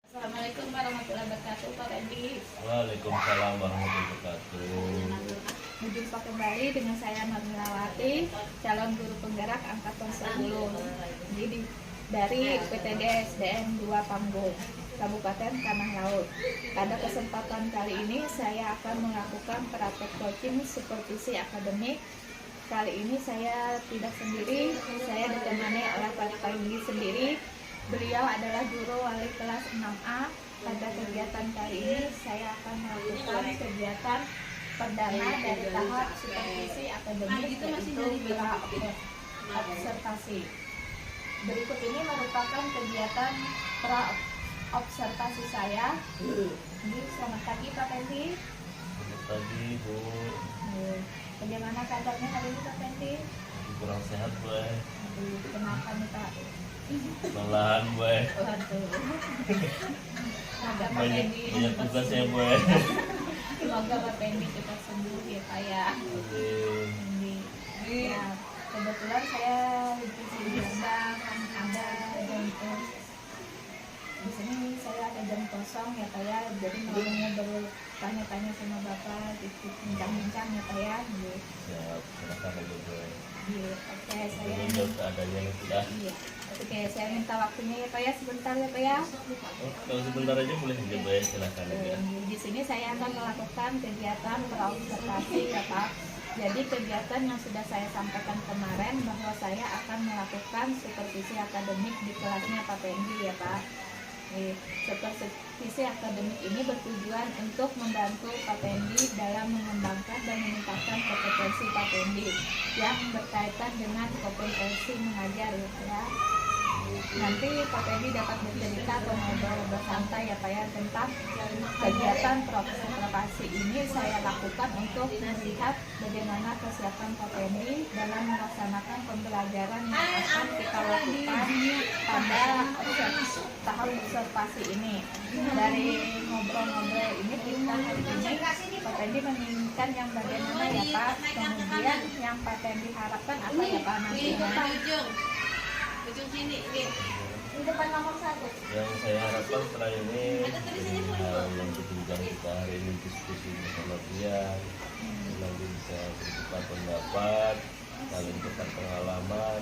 Assalamualaikum warahmatullahi wabarakatuh, Pak Randy. Waalaikumsalam warahmatullahi wabarakatuh. Berjumpa kembali dengan saya Marmilawati, calon guru penggerak angkatan 10 dari PTD SDN 2 Panggung, Kabupaten Tanah Laut. Pada kesempatan kali ini saya akan melakukan praktek coaching supervisi akademik. Kali ini saya tidak sendiri, saya ditemani oleh Pak Randy sendiri. Beliau adalah guru wali kelas 6A. Pada kegiatan kali ini saya akan melakukan kegiatan perdana dari tahap supervisi akademik, yaitu bila observasi. Berikut ini merupakan kegiatan observasi saya. Selamat pagi Pak Fendi. Selamat pagi Bu. Bagaimana kabarnya hari ini Pak Fendi? Kurang sehat Bu. Kenapa nih Pak? Malahan Bu. Banyak tugas ya Bu. Semoga Pak Fendi cepat sembuh ya Pak ya. Ya, kebetulan saya di sini sedang ada jam di sini saya ada jam kosong ya Pak ya. Jadi mau bertanya-tanya sama Bapak, bincang-bincang ya Pak ya. Siap, silakan aja Bu. Oke, saya adanya sudah. Iya. Oke, saya minta waktunya ya Pak ya, sebentar ya Pak ya. Oh, kalau sebentar aja boleh aja Bu, silakan aja. Di sini saya akan melakukan kegiatan observasi ya Pak. Jadi kegiatan yang sudah saya sampaikan kemarin bahwa saya akan melakukan supervisi akademik di kelasnya Pak Fendi ya Pak. Supervisi akademik ini bertujuan untuk membantu Pak Fendi dalam mengembangkan dan meningkatkan kompetensi Pak Fendi yang berkaitan dengan kompetensi mengajar ya. Nanti Pak Fendi dapat bercerita atau ngobrol santai ya Pak ya tentang kegiatan observasi ini saya lakukan untuk melihat bagaimana kesiapan Pak Fendi dalam melaksanakan pembelajaran yang akan kita lakukan pada tahap observasi ini. Dari ngobrol-ngobrol ini kita hari ini Pak Fendi menginginkan yang bagaimana ya Pak, kemudian yang Pak Fendi harapkan apa ya Pak nantinya. Ujung sini, ini depan nomor 1. Yang saya harapkan setelah ini hal yang berbincang kita hari ini diskusi bersama dia, nanti bisa bertukar pendapat, saling tukar pengalaman,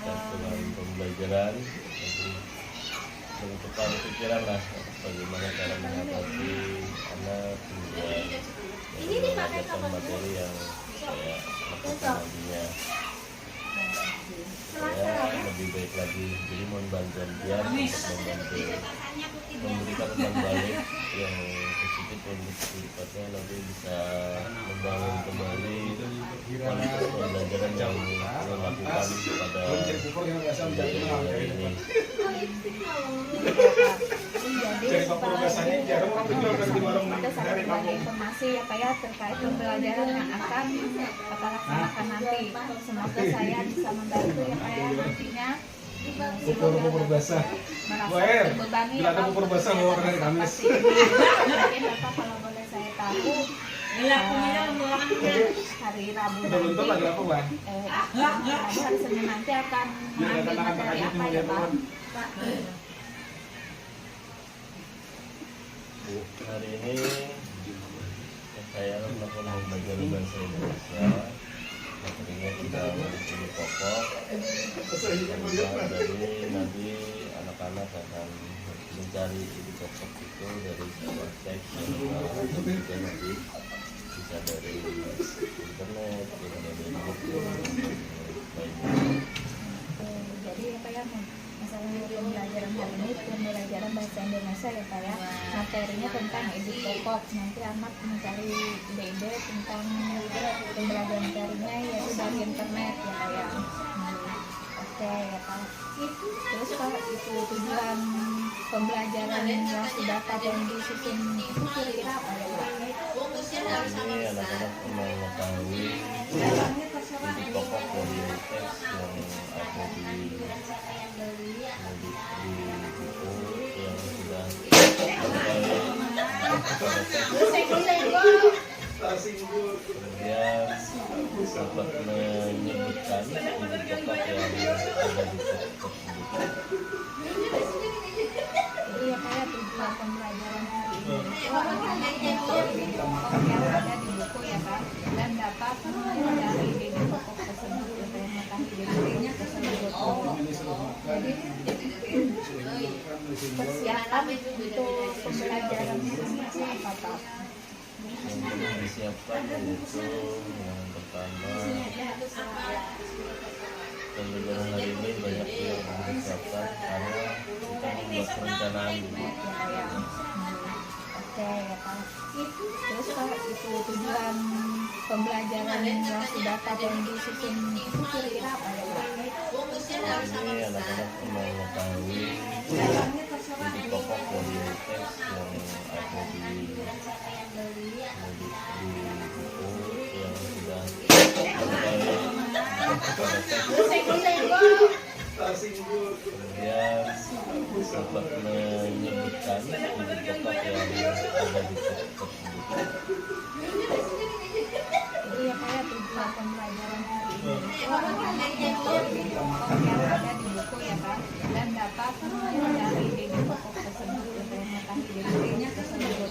dengan pembelajaran, nanti bertukar pikiran lah bagaimana cara mengatasi anak kemudian mengajarkan materi yang saya lakukan nantinya. Saya lebih baik lagi, jadi mohon bantuan dia untuk membantu memberikan umpan balik yang positif untuk kehidupannya, nanti bisa membangun kembali kualitas pembelajaran yang kita lakukan pada pembelajaran hari ini. Jadi ada sangat banyak informasi ya Pak ya terkait pembelajaran yang akan kita laksanakan nanti. Semoga saya bisa membantu ya Pak ya nantinya. Bubur basah. Terbebani Bila ada bubur basah bawa dari Kamis. Mungkin Bapak kalau boleh saya tahu hari Rabu nanti lagi apa Bang? hari Senin nanti akan mengambil materi apa ya Pak? Bu, hari ini saya melakukan pembelajaran bahasa Indonesia. Materinya kita bersih pokok. Jadi nanti anak-anak akan mencari isi pokok itu dari sebuah teks yang juga nanti bisa dari internet, bisa dari buku, lainnya. Jadi apa ya misalnya pembelajaran hari ini pembelajaran bahasa Indonesia ya Pak ya, materinya tentang isi pokok, nanti anak mencari ide-ide tentang pembelajaran materinya yaitu dari internet ya Pak ya. Oke ya Pak. Terus Pak, itu tujuan pembelajaran yang sudah Pak yang disusun itu kira-kira apa ya Pak? Ini anak-anak mengetahui isi pokok dari teks yang ada di buku yang sudah kemudian dapat menyebutkan isi pokok yang ada di teks tersebut. Iya Pak yang ada di buku ya Pak, dan dapat dari dinding pokok tersebut ya Pak, yang mengetahui dindingnya tersebut. Jadi persiapan untuk pembelajaran ini apa Pak? Yang perlu disiapkan yaitu yang pertama, pembelajaran hari ini banyak yang perlu disiapkan karena kita membuat perencanaan dulu. Oke ya Pak. Terus Pak, itu tujuan pembelajaran yang sudah Pak yang disusun itu kira-kira apa ya Pak? Ini anak-anak mengetahui inti pokok dari teks yang ada di buku yang sudah kemudian dapat menyebutkan inti pokok yang ada di teks tersebut. Itu ya Pak ya, tujuan pembelajaran hari ini itu yang ada di buku ya Pak, dan dapat dari dinding pokok tersebut ya Pak, yang mengetahui dindingnya tersebut.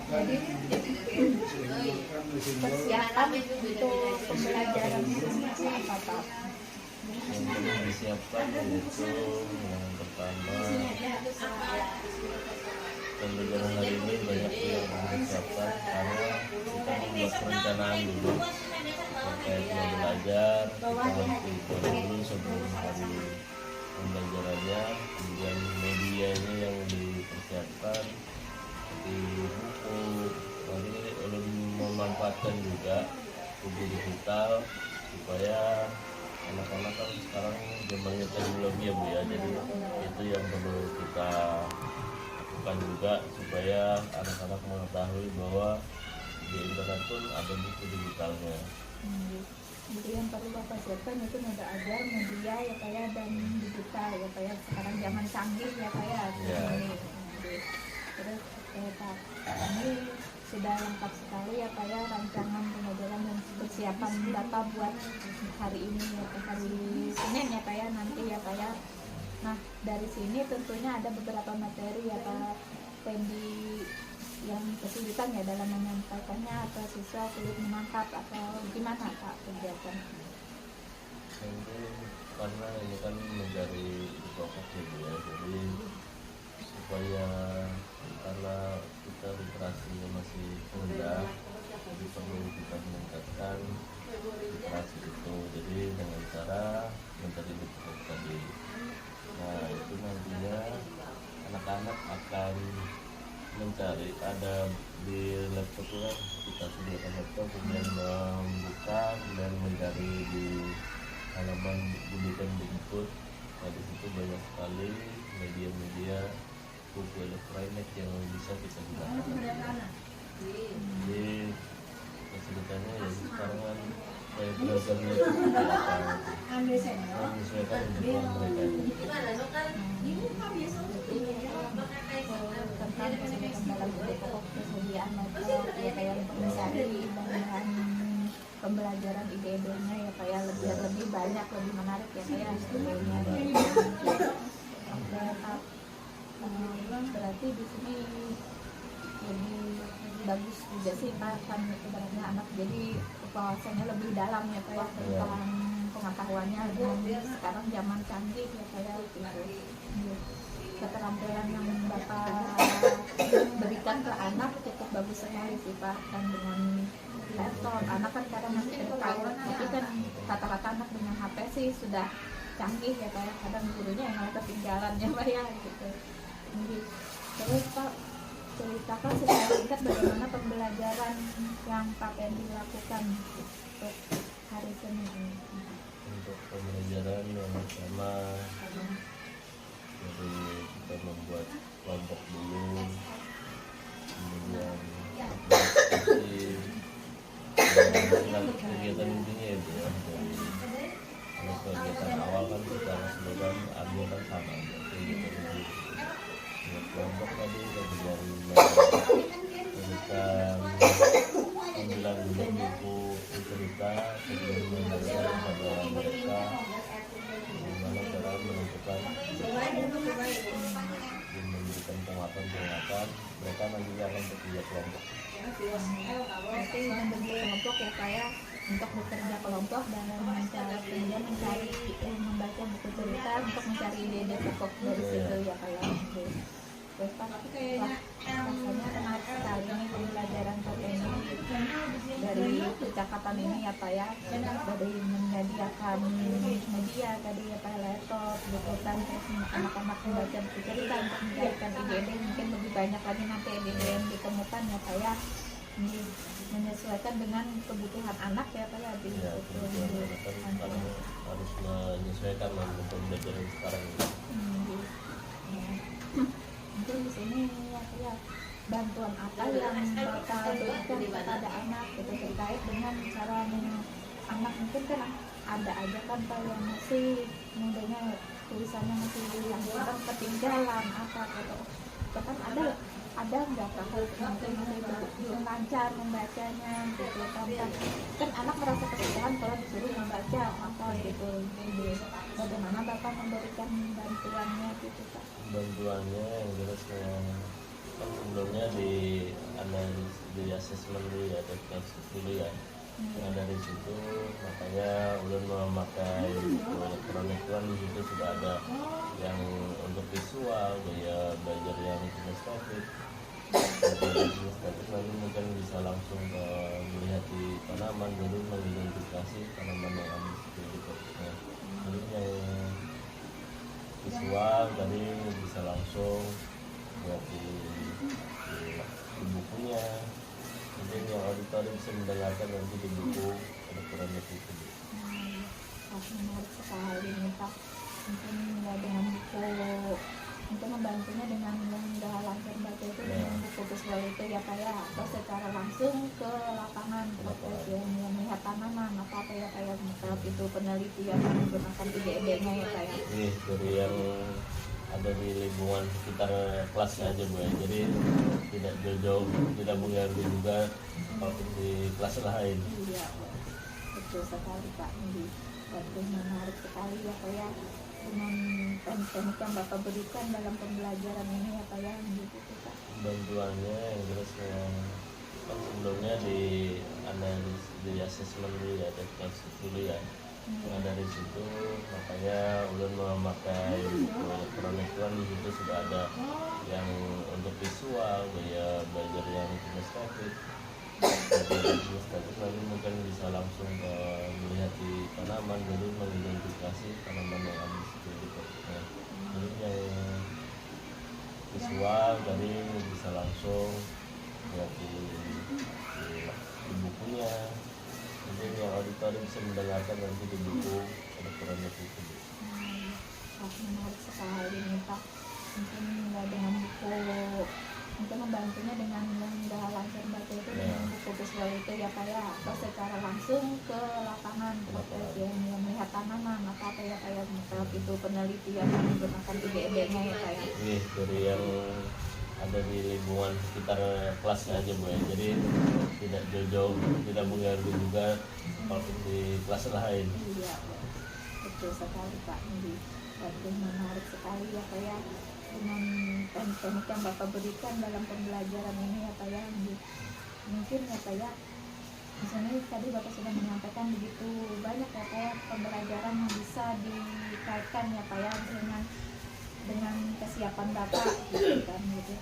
Jadi persiapan untuk pembelajaran ini apa Pak? Yang perlu disiapkan yaitu yang pertama, pembelajaran hari ini banyak yang perlu disiapkan karena kita membuat perencanaan dulu terkait belajar. Kita harus dibuat dulu sebelum hari pembelajarannya, kemudian medianya yang dipersiapkan seperti buku. Nanti belum memanfaatkan juga buku digital supaya anak-anak kan sekarang zamannya teknologi ya Bu ya, jadi itu yang perlu kita lakukan juga supaya anak-anak mengetahui bahwa di internet pun ada buku digitalnya. Jadi yang perlu Bapak siapkan itu ada ajar media ya Pak ya, dan digital ya Pak ya, sekarang zaman canggih ya Pak ya. Ya. Terus Pak, ini sudah lengkap sekali ya Pak ya rancangan pembelajaran dan persiapan data buat hari ini ya Pak, hari Senin ya Pak ya nanti ya Pak ya. Nah dari sini tentunya ada beberapa materi ya Pak Pendi yang kesulitan ya dalam menyampaikannya, atau siswa sulit menangkap atau gimana Pak kegiatan? Itu karena ini kan mencari pokok ya, jadi supaya karena kita literasinya masih rendah, jadi perlu kita meningkatkan literasi itu. Jadi dengan cara mencari buku tadi. Nah itu nantinya anak-anak akan mencari, ada di laptop ya, kita sediakan laptop, kemudian membuka dan mencari di halaman buletin input. Nah di situ banyak sekali media-media buku elektronik yang bisa kita gunakan. Jadi kesulitannya ya sekarang kan kayak belajarnya itu seperti apa, menyesuaikan kebutuhan mereka itu. Tentang kesulitan dalam buku pokok, kesediaan laptop ya kayak mencari bahan pembelajaran ide-idenya ya kayak lebih banyak, lebih menarik ya kayak idenya. Oke Pak, berarti di sini lebih bagus juga sih Pak, kan ibaratnya anak jadi wawasannya lebih dalam ya Pak ya, tentang pengetahuannya, dan sekarang zaman canggih ya kayak gitu. Keterampilan yang Bapak berikan ke anak cukup bagus sekali sih Pak, dan dengan laptop anak kan kadang masih tahu, tapi kan kata-kata anak dengan HP sih sudah canggih ya Pak, kadang gurunya yang malah ketinggalan ya Pak ya gitu. Terus Pak, ceritakan secara singkat bagaimana pembelajaran yang Pak Pendi lakukan untuk hari Senin ini. Untuk pembelajaran yang pertama, jadi kita membuat kelompok dulu, kemudian diskusi, kegiatan intinya itu ya. Jadi kalau kegiatan awal kan kita sebenarnya ambil kan sama aja, kegiatan inti. Buat kelompok tadi kemudian memberikan pembilang dulu buku cerita, kemudian memberikan pada mereka bagaimana cara menentukan dan memberikan penguatan mereka menyesuaikan nanti yang untuk tiga kelompok. Berarti membagi kelompok ya Pak ya, untuk bekerja kelompok dalam mencari membaca buku cerita untuk mencari ide-ide pokok dari situ ya Pak ya. Oke. Terus Pak, wah, rasanya menarik sekali nih pembelajaran Pateni dari percakapan ini ya Pak ya, dari menyediakan media tadi ya Pak, laptop gitu kan, terus anak-anak membaca buku cerita untuk mencarikan ide-ide, mungkin lebih banyak lagi nanti ide-ide yang ditemukan ya Pak ya, menyesuaikan dengan kebutuhan anak ya Pak ya di Ya, kebetulan kan harus menyesuaikan dengan pembelajaran sekarang ini. Mungkin di sini ya Pak ya, bantuan apa yang Bapak berikan kepada anak itu terkait dengan cara anak, mungkin kan ada aja kan Pak yang masih mudanya tulisannya masih yang kadang ketinggalan apa gitu, bahkan ada nggak Pak mungkin belum lancar membacanya gitu kan anak merasa kesulitan kalau disuruh membaca apa gitu. Jadi bagaimana Bapak memberikan bantuannya gitu Pak? Bantuannya yang jelas kan sebelumnya di analisis di asesmen dulu ya, diagnosis dulu ya. Nah, dari situ makanya ulun memakai buku elektronik kan, di situ sudah ada yang untuk visual, gaya belajar yang kinestetik. Nanti mungkin bisa langsung ke melihat di tanaman, jadi mengidentifikasi tanaman yang ada di situ gitu. Nah, jadi yang visual tadi bisa langsung lihat di bukunya. Mungkin yang auditori bisa mendengarkan nanti di buku elektronik itu. Menarik sekali nih Pak. Mungkin ya dengan buku, mungkin membantunya dengan yang udah lancar baca itu dengan buku visual itu ya Pak ya, atau secara langsung ke lapangan praktek yang melihat tanaman apa ya kayak saat itu penelitian menggunakan ide-idenya ya Pak ya. Ini dari yang ada di lingkungan sekitar kelasnya aja Bu ya. Jadi tidak jauh-jauh, tidak mengganggu juga kalau di kelas lain. Iya, betul sekali Pak. Jadi menarik sekali ya Pak ya, dengan teknik yang Bapak berikan dalam pembelajaran ini ya Pak ya, gitu Pak. Bantuannya yang jelas kan sebelumnya di analisis di asesmen dulu ya, diagnosis dulu ya. Nah, dari situ makanya ulun memakai buku elektronik kan, di situ sudah ada yang untuk visual, gaya belajar yang kinestetik. Nanti mungkin bisa langsung ke melihat di tanaman, jadi mengidentifikasi tanaman yang ada di situ gitu. Nah, jadi yang visual tadi bisa langsung lihat di bukunya. Mungkin yang auditori bisa mendengarkan nanti di buku elektronik itu. Menarik sekali nih Pak. Mungkin ya dengan buku, mungkin membantunya dengan yang udah lancar baca itu dengan buku visual itu ya Pak ya, atau secara langsung ke lapangan praktek yang melihat tanaman apa ya kayak saat itu penelitian menggunakan ide-idenya ya Pak ya. Ini dari yang ada di lingkungan sekitar kelasnya aja Bu ya. Jadi tidak jauh-jauh, tidak mengganggu juga kalau di kelas lain. Iya, betul sekali Pak. Jadi menarik sekali ya Pak ya, dengan teknik yang Bapak berikan dalam pembelajaran ini ya Pak ya. Mungkin ya Pak ya, misalnya tadi Bapak sudah menyampaikan begitu banyak ya Pak ya, pembelajaran yang bisa dikaitkan ya Pak ya dengan kesiapan Bapak gitu kan gitu.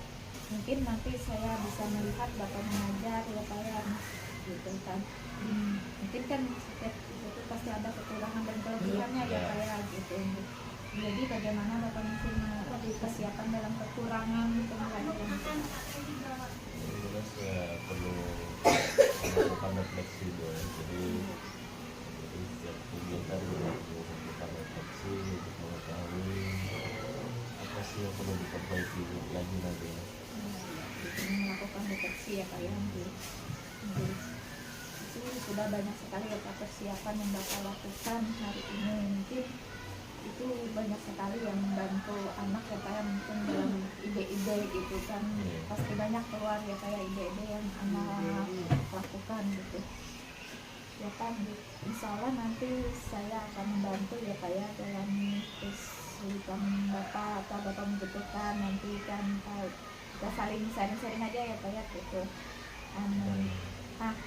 Mungkin nanti saya bisa melihat Bapak mengajar ya Pak ya gitu kan. Mungkin kan setiap itu pasti ada kekurangan dan kelebihannya ya Pak ya gitu. Jadi bagaimana Bapak mungkin kesiapan dalam kekurangan pembelajaran? Jelas ya perlu melakukan refleksi Bu ya. Jadi setiap kegiatan perlu melakukan refleksi untuk mengetahui apa sih yang perlu diperbaiki lagi nanti. Melakukan deteksi ya Pak ya. Jadi sudah banyak sekali ya Pak persiapan yang Bapak lakukan hari ini. Mungkin itu banyak sekali yang membantu anak ya Pak ya, mungkin dalam ide-ide gitu kan. Pasti banyak keluar ya kayak ide-ide yang anak lakukan gitu ya Pak. Insya Allah nanti saya akan membantu ya Pak ya dalam kesulitan Bapak atau Bapak membutuhkan nanti kan Pak kita saling sharing aja ya Pak ya gitu. Nah,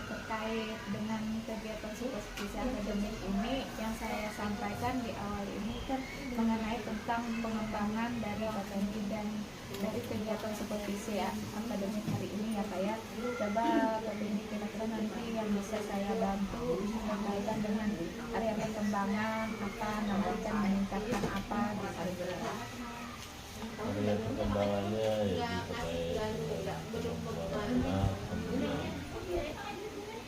terkait dengan kegiatan supervisi akademik ini yang saya sampaikan di awal ini kan mengenai tentang pengembangan dari Bapendi dan dari kegiatan supervisi akademik hari ini ya Pak ya. Coba Bapendi kira-kira nanti yang bisa saya bantu berkaitan dengan area perkembangan apa, menambahkan meningkatkan apa gitu. Area perkembangannya ya terkait perkembangan anak, kemudian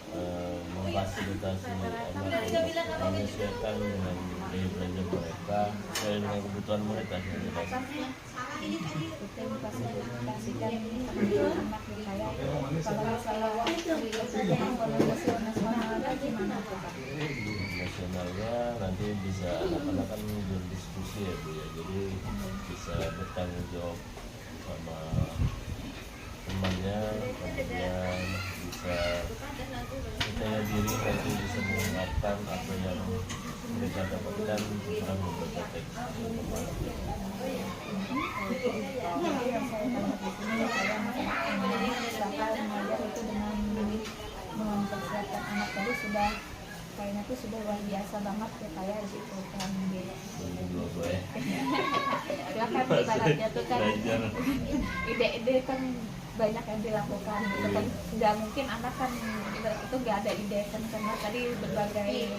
memfasilitasi anak menyesuaikan dengan gaya belajar mereka sesuai dengan kebutuhan mereka. Kita memfasilitasikan anak saya kalau masalah evaluasi nasional gimana Pak? Nasionalnya nanti bisa anak-anak kan berdiskusi ya Bu ya, jadi bisa bertanggung jawab sama temannya, kemudian bisa percaya diri nanti bisa mengungkapkan apa yang mereka dapatkan dalam beberapa teks. Yang saya tangkap di sini saya misalkan mengajar itu dengan mempersiapkan anak tadi sudah kayaknya tuh sudah luar biasa banget ya kayak gitu kan gitu. Silakan ibaratnya tuh kan ide-ide kan banyak yang dilakukan gitu kan, nggak mungkin anak kan itu nggak ada ide kan karena tadi berbagai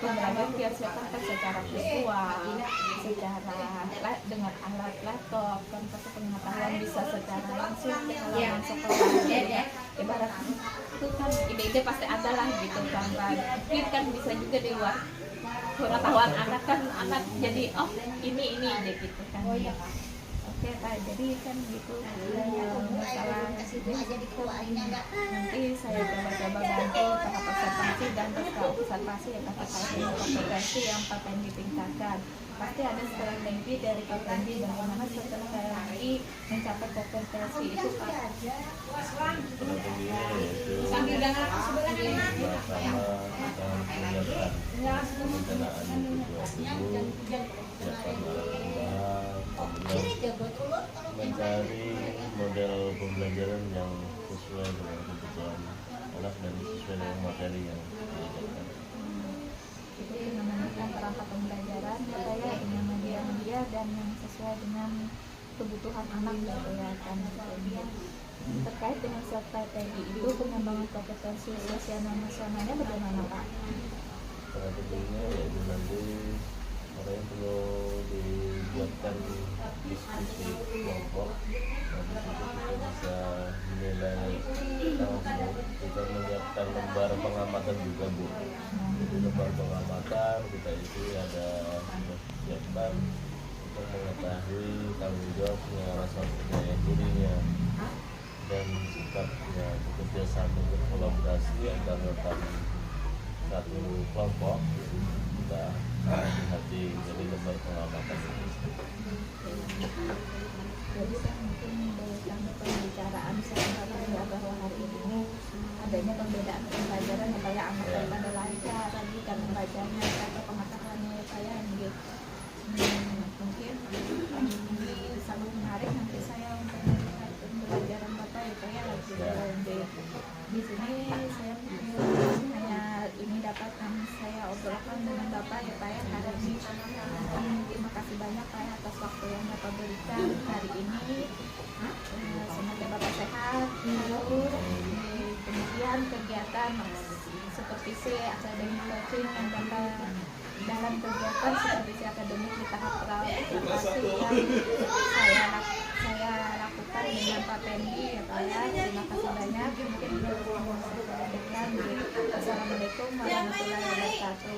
pembelajaran dia siapkan kan secara visual, secara dengan alat laptop kan satu pengetahuan bisa secara langsung ke halaman sekolah ya. Ibarat itu kan ide-ide pasti ada lah gitu kan, mungkin kan bisa juga di luar pengetahuan anak kan, anak jadi oh ini ide gitu kan. Oke Pak, jadi kan gitu masalah nanti saya coba-coba bantu tahap observasi dan pasca observasi ya terkait dengan kompetensi yang Bapendi tingkatkan. Pasti ada strategi dari Bapendi bagaimana strategi mencapai kompetensi itu Pak. Strateginya yaitu pertama kita menyiapkan perencanaan itu siapkan alat tambahan, kemudian mencari model pembelajaran yang sesuai dengan kebutuhan anak dan sesuai dengan materi yang diajarkan. Itu menentukan perangkat pembelajaran supaya dengan media dan yang sesuai dengan kebutuhan anak gitu ya kan. Terkait dengan strategi itu pengembangan kompetensi sosial nasionalnya bagaimana Pak? Strateginya yaitu nanti orang perlu dibuatkan diskusi kelompok, nah di situ kita bisa menilai langsung, kita menyiapkan lembar pengamatan juga Bu. Jadi lembar pengamatan kita isi ada siapkan untuk mengetahui tanggung jawabnya, rasa percaya dirinya, dan sikapnya bekerja sama berkolaborasi antar rekan satu kelompok. Kita hati jadi lembar pengamatan ini. Jadi kan mungkin dalam pembicaraan saya pada bahwa hari ini adanya perbedaan pembelajaran yang kayak anak daripada lancar lagi kan bacanya atau pengetahuannya kayak gitu. Mungkin sangat menarik nanti saya untuk melihat pembelajaran Bapak ya kayak lagi di sini saya hanya ini dapat saya obrolkan dengan Bapak ya Pak ya hari ini. Terima kasih banyak Pak atas waktu yang Bapak berikan hari ini. Semoga Bapak sehat, terus kemudian kegiatan supervisi akademik coaching yang Bapak dalam kegiatan supervisi akademik di tahap observasi yang saya lakukan dengan Bapendi ya Pak ya. Terima kasih banyak. Mungkin Assalamualaikum warahmatullahi wabarakatuh.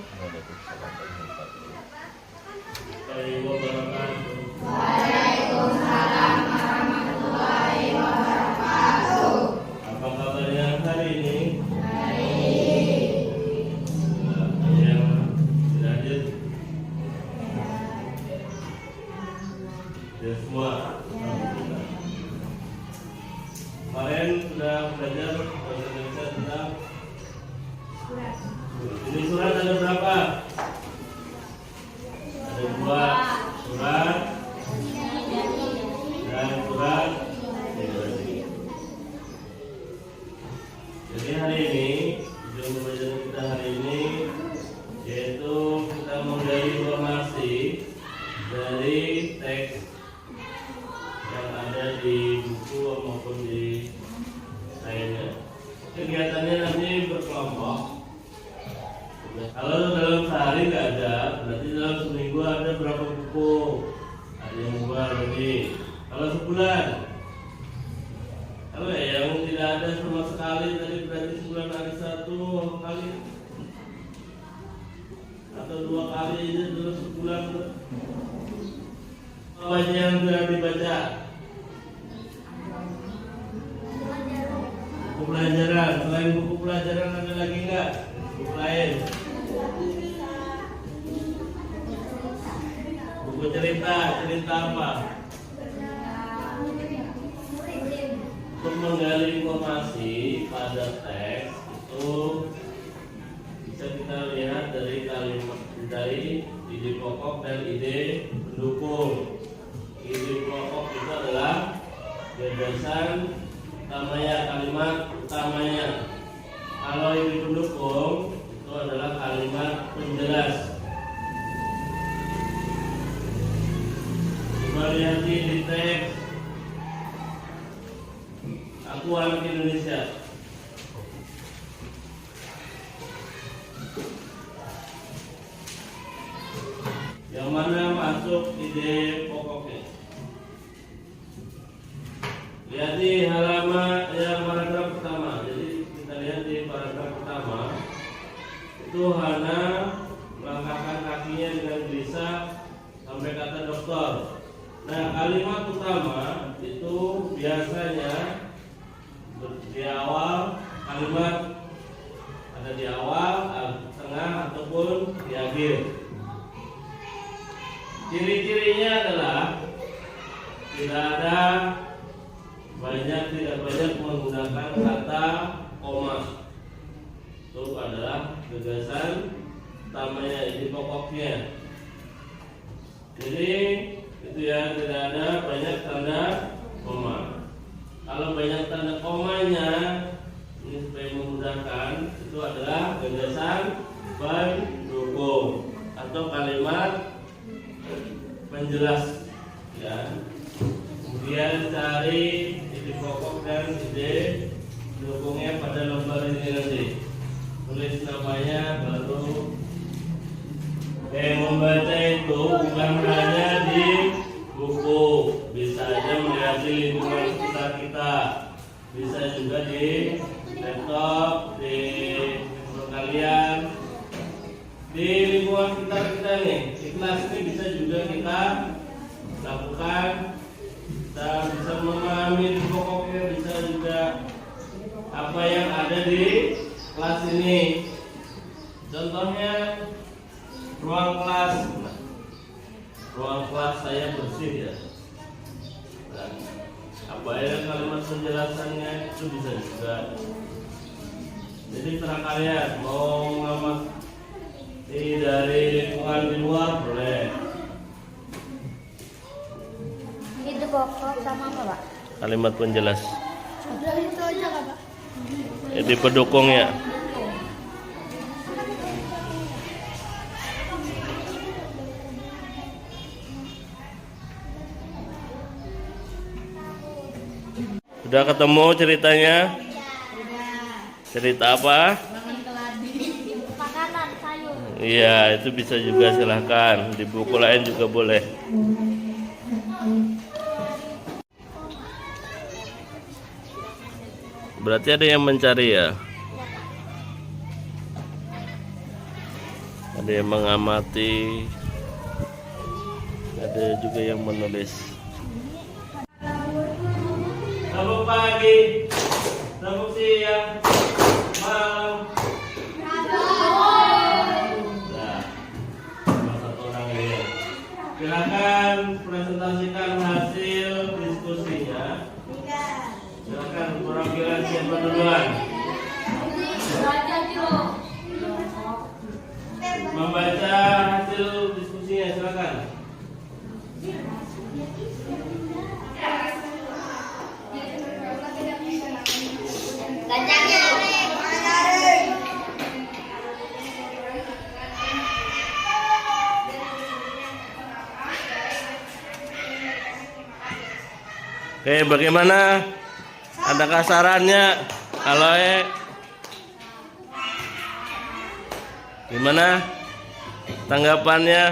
Waalaikumsalam warahmatullahi wabarakatuh. Apa kabarnya hari ini? Yang lanjut. Ya semua. Kemarin sudah belajar bahasa Indonesia tentang ini surat ada berapa? membuat surat dan surat pribadi. Jadi hari ini tujuan pembelajaran kita hari ini yaitu kita menggali informasi dari teks yang ada di buku maupun di lainnya. Kegiatannya nanti berkelompok. Kalau dalam sehari nggak ada, berarti dalam seminggu ada berapa buku? Ada yang 2 berarti. Kalau sebulan, kalau yang tidak ada sama sekali tadi berarti sebulan ada 1 kali atau 2 kali aja dalam sebulan. Apa aja yang sudah dibaca? Buku pelajaran. Selain buku pelajaran ada lagi nggak? Buku lain? Buku cerita apa? Untuk menggali informasi pada teks itu bisa kita lihat dari kalimat, dari ide pokok dan ide pendukung. Ide pokok itu adalah gagasan utamanya, kalimat utamanya. Kalau ide pendukung itu adalah kalimat penjelas. Coba lihat di teks. Aku anak Indonesia. Yang mana masuk ide pokoknya? Lihat di halaman yang paragraf pertama. Jadi kita lihat di paragraf pertama itu Hana melangkahkan kakinya dengan gelisah sampai kata dokter. Nah, kalimat utama itu biasanya di awal kalimat, ada di awal, tengah ataupun di akhir. Ciri-cirinya adalah tidak banyak menggunakan kata koma. Itu adalah gagasan utamanya, ini pokoknya. Jadi itu ya, tidak ada banyak tanda koma. Kalau banyak tanda komanya, ini supaya memudahkan, itu adalah gagasan pendukung atau kalimat penjelas, ya. Kemudian cari ide pokok dan ide pendukungnya pada lembar ini nanti. Tulis namanya baru. Membaca itu bukan hanya di buku, bisa aja melihat di lingkungan sekitar kita, bisa juga di laptop, di handphone kalian, di lingkungan sekitar kita nih. Di kelas ini bisa juga kita lakukan. Kita bisa memahami di pokoknya, bisa juga apa yang ada di kelas ini. Contohnya ruang kelas saya bersih ya. Dan apa ya kalimat penjelasannya itu bisa juga. Jadi terang kalian mau mengamati dari lingkungan di luar boleh. Ide pokok sama apa, Pak? Kalimat penjelas. Udah itu aja, Pak. Ide pendukungnya. Sudah ketemu ceritanya? Cerita apa? Makanan, sayur. Iya, itu bisa juga, silahkan. Di buku lain juga boleh. Berarti ada yang mencari ya? Ada yang mengamati. Ada juga yang menulis. Selamat pagi, selamat siang, malam. Nah, satu orang ini. Silakan presentasikan hasil diskusinya. Silakan perwakilan siapa duluan? Membaca hasil diskusi ininya, silakan. Oke, bagaimana? Adakah sarannya? Aloe? Gimana tanggapannya?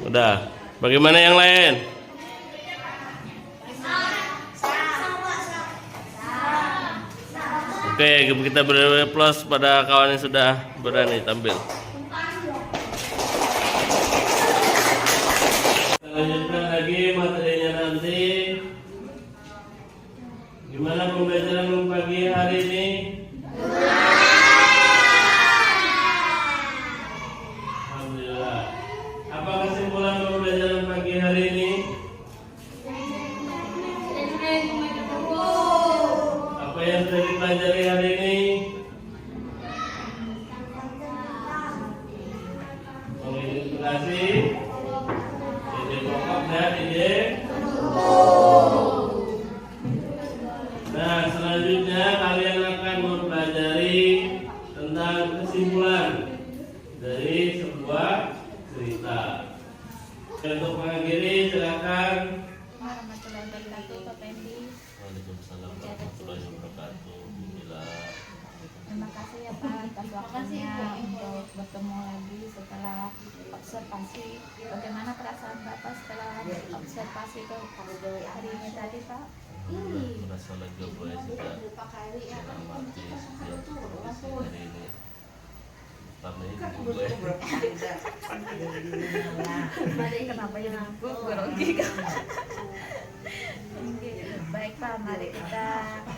Udah. Bagaimana yang lain? Oke, kita beri plus pada kawan yang sudah berani tampil. Kita lanjutkan lagi materinya nanti. Gimana pembelajaran pagi hari ini? Alhamdulillah. Apa kesimpulan pembelajaran pagi hari ini? Apa yang sudah dipelajari hari ini? Mengidentifikasi ide pokok dan ide. Nah, selanjutnya kalian akan mempelajari tentang kesimpulan dari sebuah cerita. Untuk mengakhiri, silakan. Warahmatullahi wabarakatuh, Pak Pendi. Waalaikumsalam warahmatullahi wabarakatuh. Terima kasih ya Pak atas waktunya untuk bertemu lagi setelah observasi. Bagaimana perasaan Bapak setelah observasi ke hari ini tadi Pak? Merasa lega boleh sudah mengamati setiap kondisi hari ini. Pertama ini gue. Kenapa yang gue grogi kan? Baik Pak, mari kita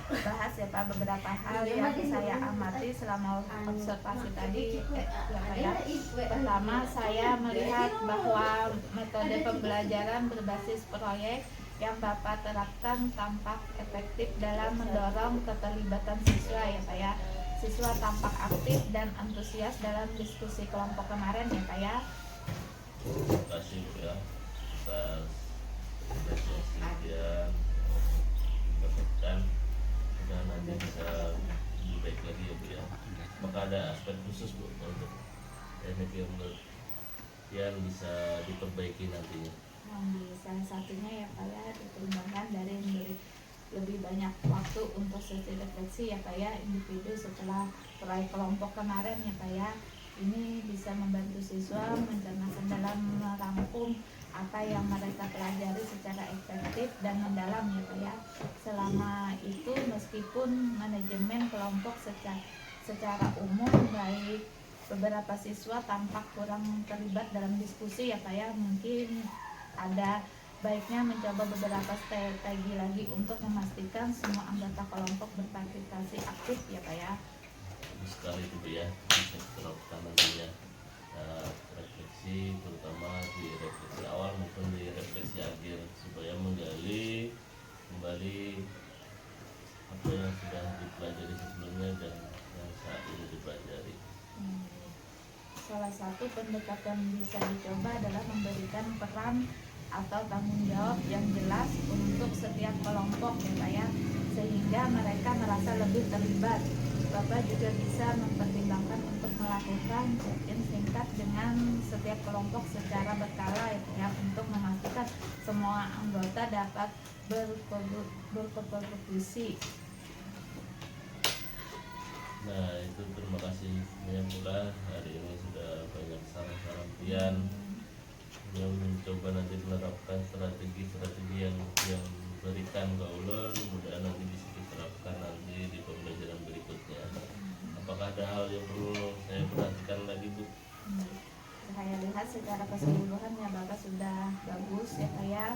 bahas ya Pak beberapa hal yang saya amati selama observasi tadi ya Pak ya. Pertama, saya melihat bahwa metode pembelajaran berbasis proyek yang Bapak terapkan tampak efektif dalam mendorong keterlibatan siswa ya Pak ya. Siswa tampak aktif dan antusias dalam diskusi kelompok kemarin ya Pak ya. Terima kasih ya atas apresiasi yang dapatkan. Dan nanti bisa lebih baik lagi ya Bu ya. Maka ada aspek khusus Bu untuk teknik yang bisa diperbaiki nantinya. Salah satunya ya Pak ya dipertimbangkan dari memberi lebih banyak waktu untuk sesi refleksi ya Pak ya individu setelah proyek kelompok kemarin ya Pak ya. Ini bisa membantu siswa mencernakan dalam merangkum apa yang mereka pelajari secara efektif dan mendalam ya Pak ya. Selama itu meskipun manajemen kelompok secara umum baik beberapa siswa tampak kurang terlibat dalam diskusi ya Pak ya, mungkin ada baiknya mencoba beberapa strategi lagi untuk memastikan semua anggota kelompok berpartisipasi aktif ya Pak ya. Bagus sekali itu Bu ya, bisa diterapkan nantinya refleksi, terutama di refleksi awal maupun di refleksi akhir, supaya menggali kembali apa yang sudah dipelajari sebelumnya dan yang saat ini dipelajari. Salah satu pendekatan bisa dicoba adalah memberikan peran atau tanggung jawab yang jelas untuk setiap kelompok ya Pak ya, sehingga mereka merasa lebih terlibat. Bapak juga bisa mempertimbangkan untuk melakukan check-in singkat dengan setiap kelompok secara berkala ya Pak ya, untuk memastikan semua anggota dapat berkontribusi. Nah itu terima kasih banyak pula, hari ini sudah banyak saran-saran pian yang mencoba nanti menerapkan strategi-strategi yang berikan ke ulun, mudah nanti bisa diterapkan nanti di pembelajaran berikutnya. Apakah ada hal yang perlu saya perhatikan lagi Bu? Saya lihat secara keseluruhan ya Bapak sudah bagus ya Pak ya.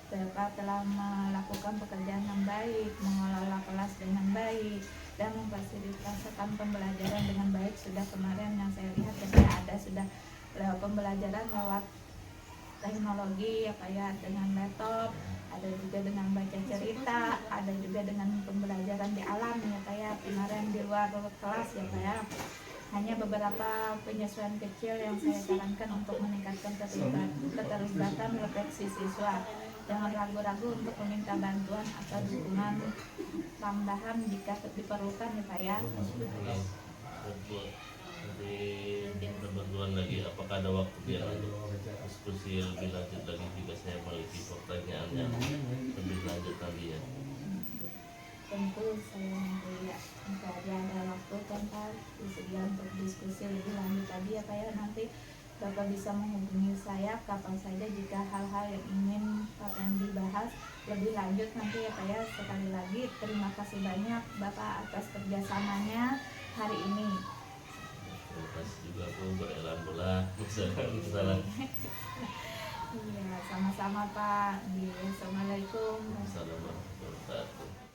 Bapak telah melakukan pekerjaan yang baik, mengelola kelas dengan baik, dan memfasilitasikan pembelajaran dengan baik. Sudah kemarin yang saya lihat ya ada sudah lewat pembelajaran lewat teknologi ya Pak ya, dengan laptop, ada juga dengan baca cerita, ada juga dengan pembelajaran di alam kemarin di luar kelas ya Pak ya. Hanya beberapa penyesuaian kecil yang saya sarankan untuk meningkatkan keterlibatan refleksi siswa. Jangan ragu-ragu untuk meminta bantuan atau dukungan tambahan jika diperlukan ya Pak ya. Nanti kita bantuan lagi, apakah ada waktu biar untuk diskusi lebih lanjut lagi jika saya memiliki pertanyaan yang lebih lanjut lagi ya. Tentu saya nanti ya, jika ada waktu kan Pak bersedia untuk diskusi lebih lanjut tadi ya Pak ya. Nanti Bapak bisa menghubungi saya kapan saja jika hal-hal yang ingin Pak Pendi bahas lebih lanjut nanti ya Pak ya. Sekali lagi terima kasih banyak Bapak atas kerjasamanya hari ini. Terima kasih juga aku berelan bola kesalahan. Iya, sama-sama Pak. Assalamualaikum. Assalamualaikum warahmatullahi wabarakatuh.